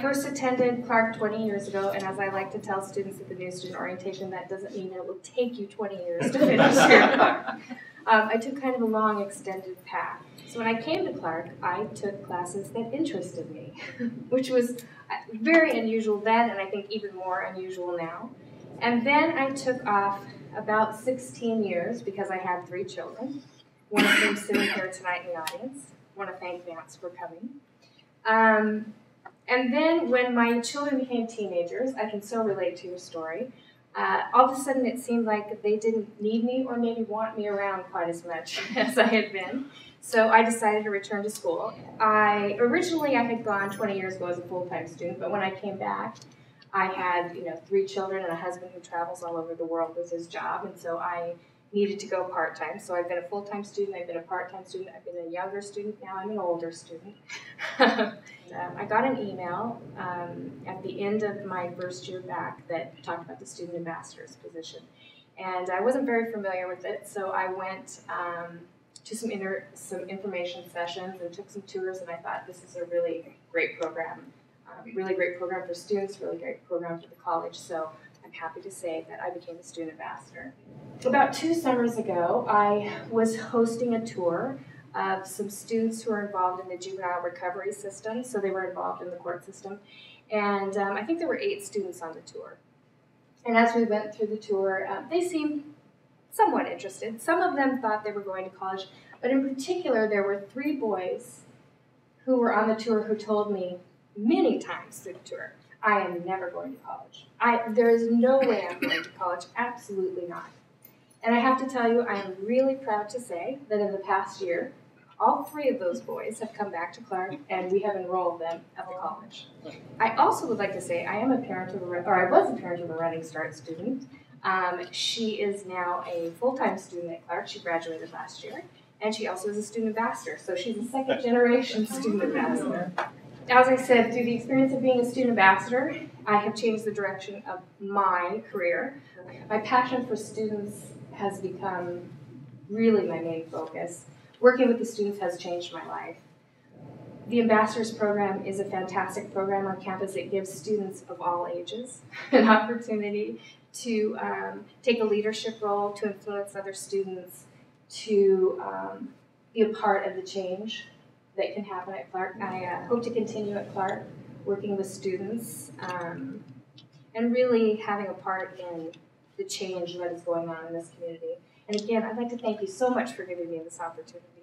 I first attended Clark 20 years ago, and as I like to tell students at the new student orientation, that doesn't mean it will take you 20 years to finish here at Clark. I took kind of a long, extended path. So when I came to Clark, I took classes that interested me, which was very unusual then, and I think even more unusual now. And then I took off about 16 years because I had 3 children, one of them sitting here tonight in the audience. I want to thank Vance for coming. And then when my children became teenagers, I can so relate to your story, all of a sudden it seemed like they didn't need me or maybe want me around quite as much as I had been. So I decided to return to school. Originally I had gone 20 years ago as a full-time student, but when I came back, I had 3 children and a husband who travels all over the world with his job, and so I needed to go part-time. So I've been a full-time student, I've been a part-time student, I've been a younger student, now I'm an older student. I got an email at the end of my first year back that talked about the student ambassador's position. And I wasn't very familiar with it, so I went to some information sessions and took some tours, and I thought this is a really great program. Really great program for students, really great program for the college, so I'm happy to say that I became a student ambassador. About 2 summers ago, I was hosting a tour of some students who are involved in the juvenile recovery system, so they were involved in the court system, and I think there were 8 students on the tour. And as we went through the tour, they seemed somewhat interested. Some of them thought they were going to college, but in particular, there were 3 boys who were on the tour who told me many times through the tour, I am never going to college. There is no way I'm going to college, absolutely not. And I have to tell you, I am really proud to say that in the past year, all 3 of those boys have come back to Clark, and we have enrolled them at the college. I also would like to say I am a parent of I was a parent of a Running Start student. She is now a full-time student at Clark. She graduated last year, and she also is a student ambassador. So she's a second-generation student ambassador. As I said, through the experience of being a student ambassador, I have changed the direction of my career. My passion for students has become really my main focus. Working with the students has changed my life. The Ambassadors Program is a fantastic program on campus. It gives students of all ages an opportunity to take a leadership role, to influence other students, to be a part of the change that can happen at Clark. I hope to continue at Clark, working with students, and really having a part in the change that is going on in this community. And again, I'd like to thank you so much for giving me this opportunity.